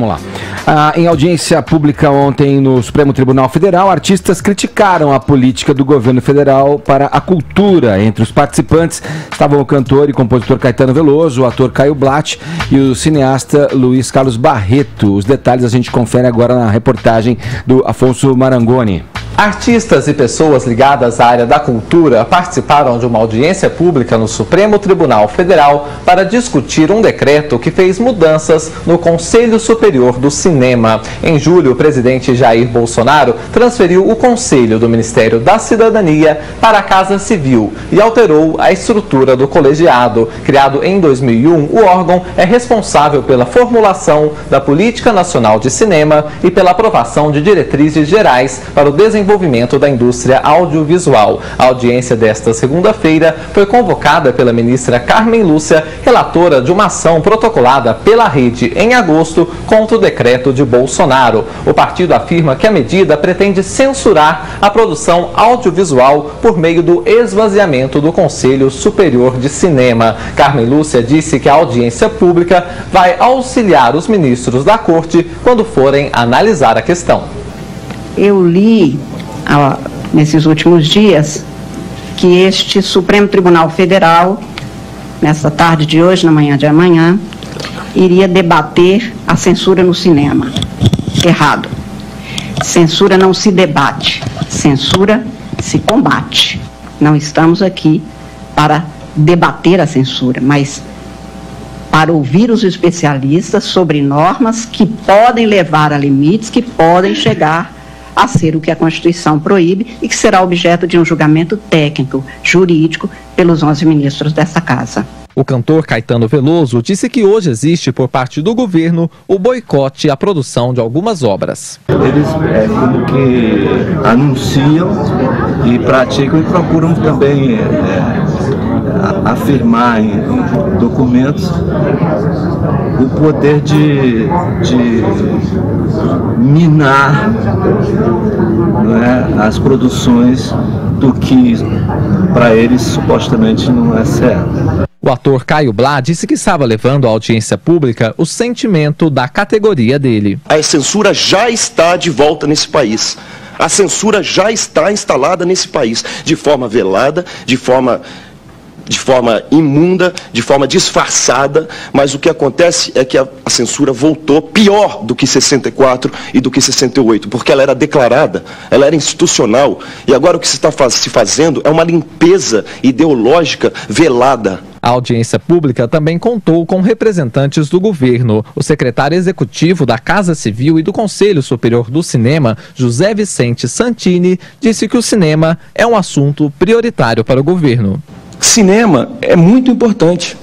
Vamos lá. Em audiência pública ontem no Supremo Tribunal Federal, artistas criticaram a política do governo federal para a cultura. Entre os participantes estavam o cantor e compositor Caetano Veloso, o ator Caio Blatt e o cineasta Luiz Carlos Barreto. Os detalhes a gente confere agora na reportagem do Afonso Marangoni. Artistas e pessoas ligadas à área da cultura participaram de uma audiência pública no Supremo Tribunal Federal para discutir um decreto que fez mudanças no Conselho Superior do Cinema. Em julho, o presidente Jair Bolsonaro transferiu o Conselho do Ministério da Cidadania para a Casa Civil e alterou a estrutura do colegiado. Criado em 2001, o órgão é responsável pela formulação da Política Nacional de Cinema e pela aprovação de diretrizes gerais para o desenvolvimento da indústria audiovisual. A audiência desta segunda-feira foi convocada pela ministra Carmen Lúcia, relatora de uma ação protocolada pela rede em agosto contra o decreto de Bolsonaro. O partido afirma que a medida pretende censurar a produção audiovisual por meio do esvaziamento do Conselho Superior de Cinema. Carmen Lúcia disse que a audiência pública vai auxiliar os ministros da Corte quando forem analisar a questão. Eu li nesses últimos dias que este Supremo Tribunal Federal, nessa tarde de hoje, na manhã de amanhã, iria debater a censura no cinema. Errado. Censura não se debate, censura se combate. Não estamos aqui para debater a censura, mas para ouvir os especialistas sobre normas que podem levar a limites, que podem chegar a ser o que a Constituição proíbe e que será objeto de um julgamento técnico, jurídico, pelos 11 ministros dessa Casa. O cantor Caetano Veloso disse que hoje existe por parte do governo o boicote à produção de algumas obras. Eles como que anunciam e praticam e procuram também afirmar em documentos o poder de minar, não é, as produções do que para eles supostamente não é certo. O ator Caio Blatt disse que estava levando à audiência pública o sentimento da categoria dele. A censura já está de volta nesse país. A censura já está instalada nesse país, de forma velada, de forma imunda, de forma disfarçada, mas o que acontece é que a censura voltou pior do que 64 e do que 68, porque ela era declarada, ela era institucional, e agora o que se está se fazendo é uma limpeza ideológica velada. A audiência pública também contou com representantes do governo. O secretário executivo da Casa Civil e do Conselho Superior do Cinema, José Vicente Santini, disse que o cinema é um assunto prioritário para o governo. Cinema é muito importante.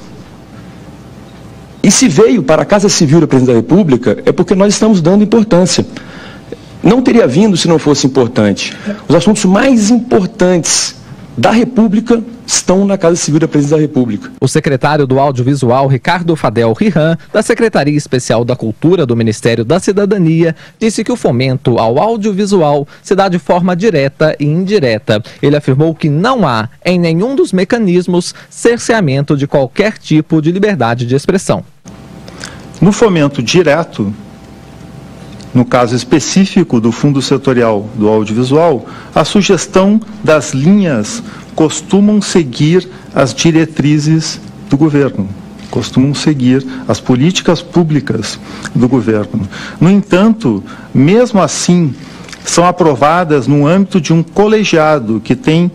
E se veio para a Casa Civil da Presidência da República, é porque nós estamos dando importância. Não teria vindo se não fosse importante. Os assuntos mais importantes da República estão na Casa Civil da Presidência da República. O secretário do Audiovisual, Ricardo Fadel Rihan, da Secretaria Especial da Cultura do Ministério da Cidadania, disse que o fomento ao audiovisual se dá de forma direta e indireta. Ele afirmou que não há, em nenhum dos mecanismos, cerceamento de qualquer tipo de liberdade de expressão. No fomento direto, no caso específico do Fundo Setorial do Audiovisual, a sugestão das linhas costumam seguir as diretrizes do governo, costumam seguir as políticas públicas do governo. No entanto, mesmo assim, são aprovadas no âmbito de um colegiado que tem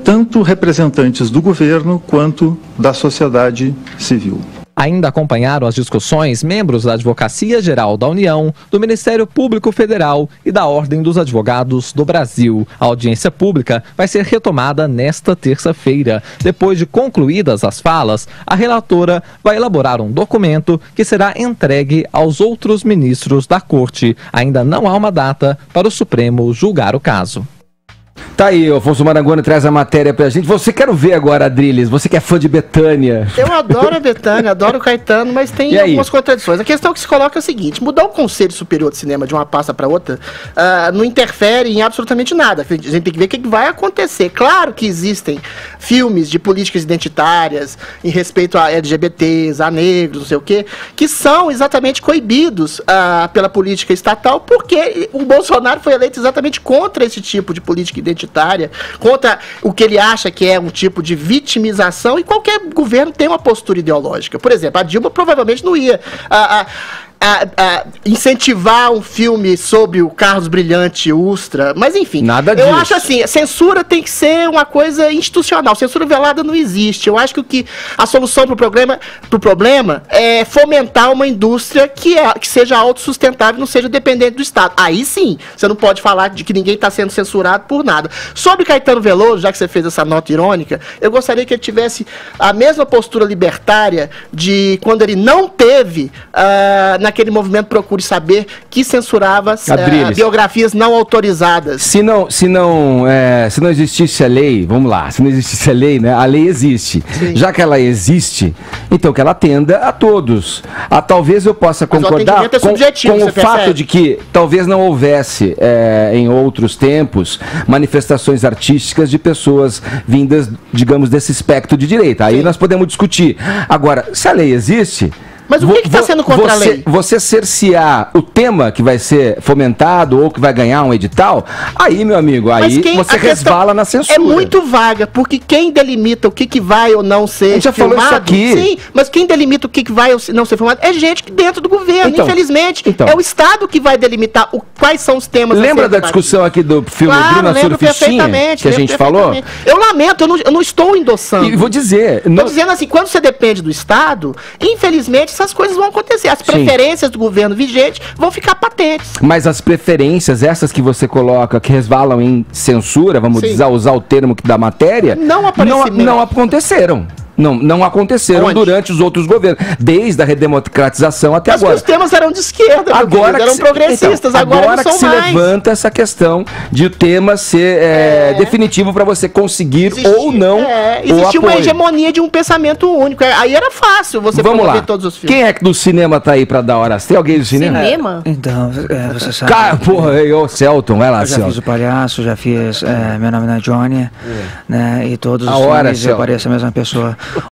tanto representantes do governo quanto da sociedade civil. Ainda acompanharam as discussões membros da Advocacia Geral da União, do Ministério Público Federal e da Ordem dos Advogados do Brasil. A audiência pública vai ser retomada nesta terça-feira. Depois de concluídas as falas, a relatora vai elaborar um documento que será entregue aos outros ministros da Corte. Ainda não há uma data para o Supremo julgar o caso. Tá aí, o Afonso Marangoni traz a matéria pra gente. Você quer ver agora, Adriles? Você que é fã de Bethânia. Eu adoro a Bethânia, adoro o Caetano, mas tem algumas contradições. A questão que se coloca é o seguinte: mudar o Conselho Superior de Cinema de uma pasta para outra não interfere em absolutamente nada. A gente tem que ver o que vai acontecer. Claro que existem filmes de políticas identitárias em respeito a LGBTs, a negros, não sei o quê, que são exatamente coibidos pela política estatal, porque o Bolsonaro foi eleito exatamente contra esse tipo de política identitária, contra o que ele acha que é um tipo de vitimização, e qualquer governo tem uma postura ideológica. Por exemplo, a Dilma provavelmente não ia incentivar um filme sobre o Carlos Brilhante Ustra, mas enfim, nada disso. Eu acho assim, censura tem que ser uma coisa institucional, censura velada não existe. Eu acho que a solução pro problema é fomentar uma indústria que seja autossustentável, não seja dependente do Estado. Aí sim, você não pode falar de que ninguém está sendo censurado por nada. Sobre Caetano Veloso, já que você fez essa nota irônica, eu gostaria que ele tivesse a mesma postura libertária de quando ele não teve naquele movimento Procure Saber, que censurava biografias não autorizadas. Se não existisse a lei, vamos lá, se não existisse a lei, né? A lei existe. Sim. Já que ela existe, então que ela atenda a todos. Talvez eu possa concordar com o fato de que talvez não houvesse em outros tempos manifestações artísticas de pessoas vindas, digamos, desse espectro de direita. Aí nós podemos discutir. Agora, se a lei existe... Mas o que está sendo contra a lei? Você cercear o tema que vai ser fomentado ou que vai ganhar um edital, aí, meu amigo, aí você resvala na censura. É muito vaga, porque quem delimita o que vai ou não ser filmado... A gente já falou isso aqui. Sim, mas quem delimita o que vai ou não ser filmado é gente que dentro do governo, infelizmente. É o Estado que vai delimitar quais são os temas... Lembra da discussão aqui do filme Bruna Surfistinha, que a gente falou? Eu lamento, eu não estou endossando. E vou dizer... Estou dizendo assim, quando você depende do Estado, infelizmente, essas coisas vão acontecer. As preferências do governo vigente vão ficar patentes. Mas as preferências, essas que você coloca, que resvalam em censura, vamos usar o termo da matéria, não aconteceram. Não aconteceram durante os outros governos, desde a redemocratização até agora. Mas os temas eram de esquerda, eram progressistas, agora não são mais. Se levanta essa questão de o tema ser definitivo para você conseguir ou não existia uma hegemonia de um pensamento único. Aí era fácil você promover todos os filmes. Quem é que do cinema tá aí para dar horas? Tem alguém do cinema? Então, você sabe. Celton, vai lá, Celton. Eu já fiz o Palhaço, já fiz Meu Nome não é Johnny, né? E todos os filmes eu pareço a mesma pessoa.